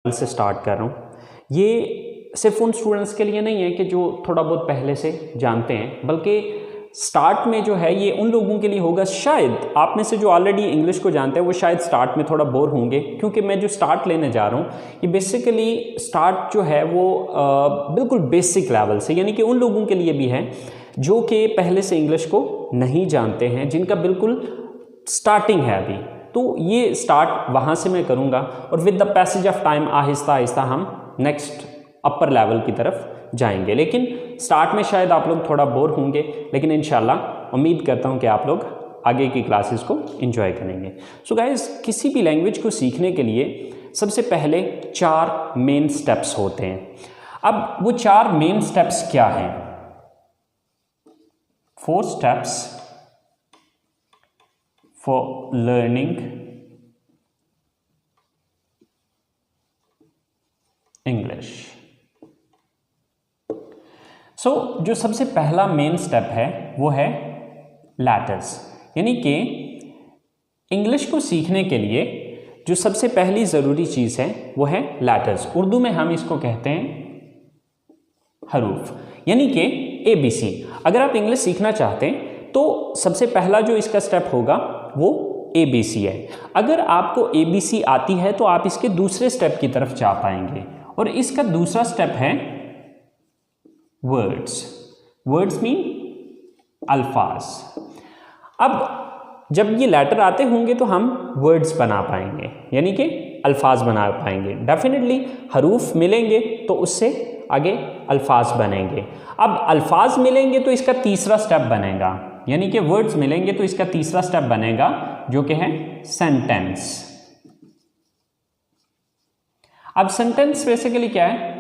से स्टार्ट कर रहा हूँ। ये सिर्फ उन स्टूडेंट्स के लिए नहीं है कि जो थोड़ा बहुत पहले से जानते हैं, बल्कि स्टार्ट में जो है ये उन लोगों के लिए होगा, शायद आप में से जो ऑलरेडी इंग्लिश को जानते हैं वो शायद स्टार्ट में थोड़ा बोर होंगे, क्योंकि मैं जो स्टार्ट लेने जा रहा हूँ ये बेसिकली स्टार्ट जो है वो बिल्कुल बेसिक लेवल से, यानी कि उन लोगों के लिए भी है जो कि पहले से इंग्लिश को नहीं जानते हैं, जिनका बिल्कुल स्टार्टिंग है अभी। तो ये स्टार्ट वहाँ से मैं करूँगा और with the passage of time Aahista Aahista हम नेक्स्ट अपर लेवल की तरफ जाएंगे। लेकिन स्टार्ट में शायद आप लोग थोड़ा बोर होंगे, लेकिन इंशाल्लाह उम्मीद करता हूँ कि आप लोग आगे की क्लासेस को एंजॉय करेंगे। सो गाइस, किसी भी लैंग्वेज को सीखने के लिए सबसे पहले 4 मेन स्टेप्स होते हैं। अब वो 4 मेन स्टेप्स क्या हैं? 4 steps for learning English। जो सबसे पहला मेन स्टेप है वो है लैटर्स, यानी कि इंग्लिश को सीखने के लिए जो सबसे पहली ज़रूरी चीज़ है वो है लैटर्स। उर्दू में हम इसको कहते हैं हरूफ, यानी कि ABC। अगर आप इंग्लिश सीखना चाहते हैं तो सबसे पहला जो इसका स्टेप होगा वो ABC है। अगर आपको ABC आती है तो आप इसके दूसरे स्टेप की तरफ जा पाएंगे, और इसका दूसरा स्टेप है वर्ड्स। वर्ड्स मीन अल्फाज। अब जब ये लेटर आते होंगे तो हम वर्ड्स बना पाएंगे, यानी कि अल्फाज बना पाएंगे। डेफिनेटली हरूफ मिलेंगे तो उससे आगे अल्फाज बनेंगे। अब अल्फाज मिलेंगे तो इसका तीसरा स्टेप बनेगा, यानी कि वर्ड्स मिलेंगे तो इसका तीसरा स्टेप बनेगा जो कि है सेंटेंस। अब सेंटेंस बेसिकली क्या है?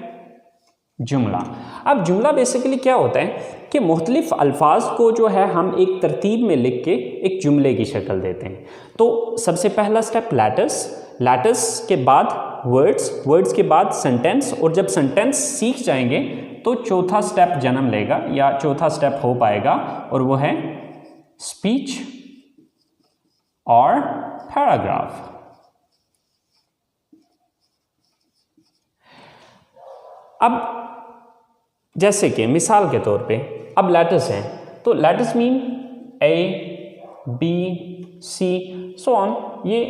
जुमला। अब जुमला बेसिकली क्या होता है कि मुख्तलिफ अल्फाज को जो है हम एक तरतीब में लिख के एक जुमले की शक्ल देते हैं। तो सबसे पहला स्टेप लैटर्स, लैटर्स के बाद वर्ड्स, वर्ड्स के बाद सेंटेंस, और जब सेंटेंस सीख जाएंगे तो चौथा स्टेप जन्म लेगा या चौथा स्टेप हो पाएगा, और वो है स्पीच और पैराग्राफ। अब जैसे कि मिसाल के तौर पे अब लेटर्स हैं, तो letters mean A, B, C so on, ये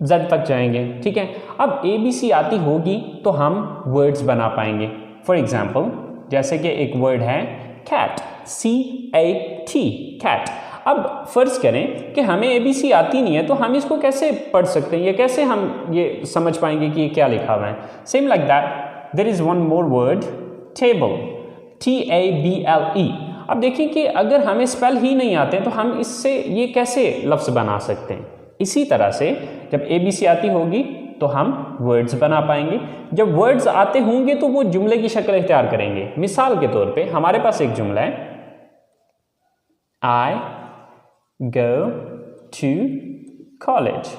Z तक जाएंगे, ठीक है। अब ABC आती होगी तो हम वर्ड्स बना पाएंगे। फॉर एग्जाम्पल जैसे कि एक वर्ड है कैट, CAT, कैट। अब फर्ज करें कि हमें ABC आती नहीं है तो हम इसको कैसे पढ़ सकते हैं, या कैसे हम ये समझ पाएंगे कि ये क्या लिखा हुआ है? Same like that there is one more word, table, TABLE। अब देखिए कि अगर हमें स्पेल ही नहीं आते तो हम इससे ये कैसे लफ्ज़ बना सकते हैं? इसी तरह से जब ABC आती होगी तो हम वर्ड्स बना पाएंगे। जब वर्ड्स आते होंगे तो वो जुमले की शक्ल इख्तियार करेंगे। मिसाल के तौर पे हमारे पास एक जुमला है, I go to college।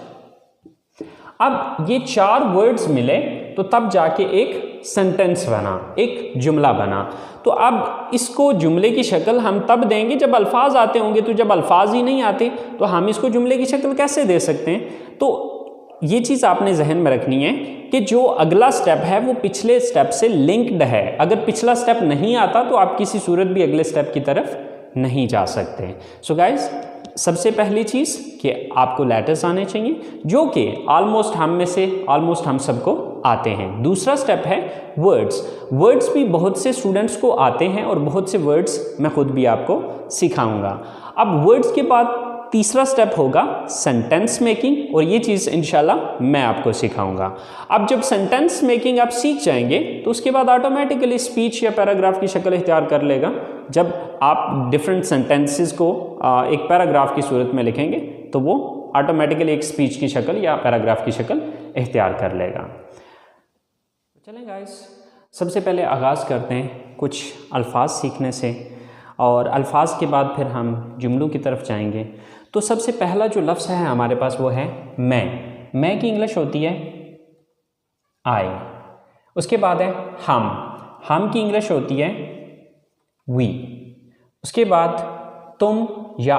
अब ये 4 वर्ड्स मिले तो तब जाके एक सेंटेंस बना, एक जुमला बना। तो अब इसको जुमले की शक्ल हम तब देंगे जब अल्फाज आते होंगे। तो जब अल्फाज ही नहीं आते तो हम इसको जुमले की शक्ल कैसे दे सकते हैं? तो ये चीज़ आपने जहन में रखनी है कि जो अगला स्टेप है वो पिछले स्टेप से लिंक्ड है। अगर पिछला स्टेप नहीं आता तो आप किसी सूरत भी अगले स्टेप की तरफ नहीं जा सकते। सो गाइज, सबसे पहली चीज़ कि आपको लेटर्स आने चाहिए, जो कि ऑलमोस्ट हम सबको आते हैं। दूसरा स्टेप है वर्ड्स। वर्ड्स भी बहुत से स्टूडेंट्स को आते हैं और बहुत से वर्ड्स मैं खुद भी आपको सिखाऊंगा। अब वर्ड्स के बाद तीसरा स्टेप होगा सेंटेंस मेकिंग, और ये चीज़ इंशाल्लाह मैं आपको सिखाऊंगा। अब जब सेंटेंस मेकिंग आप सीख जाएंगे तो उसके बाद ऑटोमेटिकली स्पीच या पैराग्राफ की शक्ल इख्तियार कर लेगा। जब आप डिफरेंट सेंटेंसेस को एक पैराग्राफ की सूरत में लिखेंगे तो वो ऑटोमेटिकली एक स्पीच की शक्ल या पैराग्राफ की शक्ल इख्तियार कर लेगा। चलें गाइस, सबसे पहले आगाज़ करते हैं कुछ अल्फाज सीखने से, और अल्फाज के बाद फिर हम जुमलों की तरफ जाएंगे। तो सबसे पहला जो लफ्ज़ है हमारे पास वो है मैं। मैं की इंग्लिश होती है I। उसके बाद है हम की इंग्लिश होती है we। उसके बाद तुम या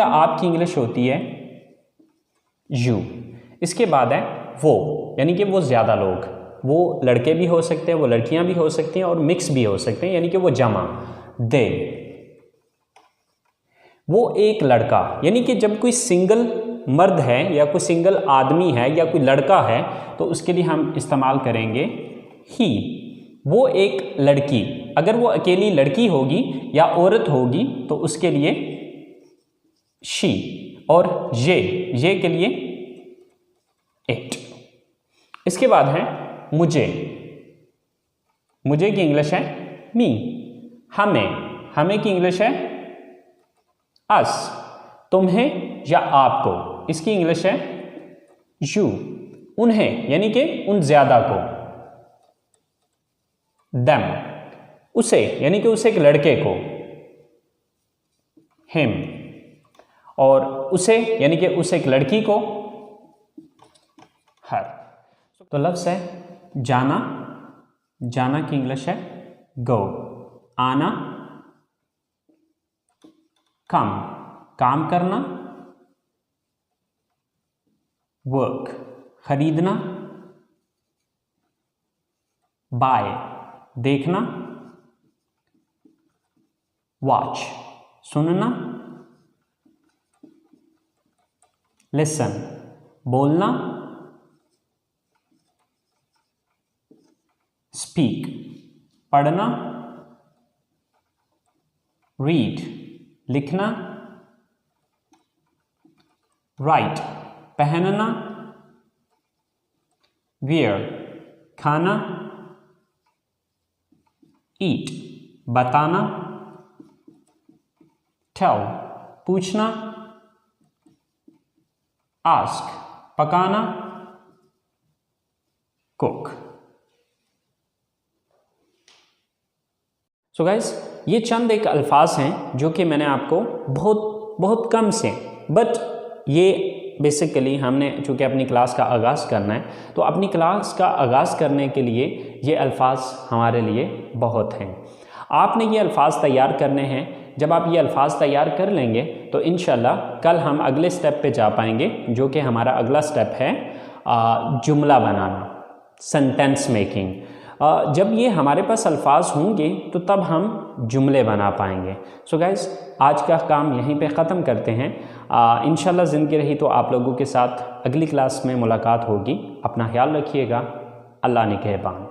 आप की इंग्लिश होती है you। इसके बाद है वो, यानी कि वो ज़्यादा लोग, वो लड़के भी हो सकते हैं, वो लड़कियां भी हो सकती हैं और मिक्स भी हो सकते हैं, यानी कि वो जमा। दे, वो एक लड़का, यानी कि जब कोई सिंगल मर्द है या कोई सिंगल आदमी है या कोई लड़का है तो उसके लिए हम इस्तेमाल करेंगे ही। वो एक लड़की, अगर वो अकेली लड़की होगी या औरत होगी तो उसके लिए शी, और ये के लिए इट। इसके बाद है मुझे, मुझे की इंग्लिश है मी। हमें, हमें की इंग्लिश है अस। तुम्हें या आपको, इसकी इंग्लिश है यू। उन्हें, यानी कि उन ज्यादा को, देम। उसे, यानी कि उसे एक लड़के को, हिम। और उसे, यानी कि उसे एक लड़की को, हर। तो लफ्ज़ है जाना, जाना की इंग्लिश है गो। आना, कम, काम करना, वर्क, खरीदना, बाय, देखना, वॉच, सुनना, लिसन, बोलना, स्पीक, पढ़ना, रीड, लिखना, राइट, पहनना, वियर, खाना, ईट, बताना, टेल, पूछना, आस्क, पकाना, कुक। सो गाइस, ये चंद एक अल्फाज हैं जो कि मैंने आपको बहुत कम से, बट ये बेसिकली हमने चूँकि अपनी क्लास का आगाज़ करना है तो अपनी क्लास का आगाज़ करने के लिए ये अल्फाज हमारे लिए बहुत हैं। आपने ये अल्फाज तैयार करने हैं। जब आप ये अल्फाज तैयार कर लेंगे तो इंशाल्लाह कल हम अगले स्टेप पे जा पाएंगे, जो कि हमारा अगला स्टेप है जुमला बनाना, सेंटेंस मेकिंग। जब ये हमारे पास अल्फाज होंगे तो तब हम जुमले बना पाएंगे। सो गाइस, आज का काम यहीं पे ख़त्म करते हैं। इंशाल्लाह ज़िंदगी रही तो आप लोगों के साथ अगली क्लास में मुलाकात होगी। अपना ख्याल रखिएगा। अल्लाह निगहबान।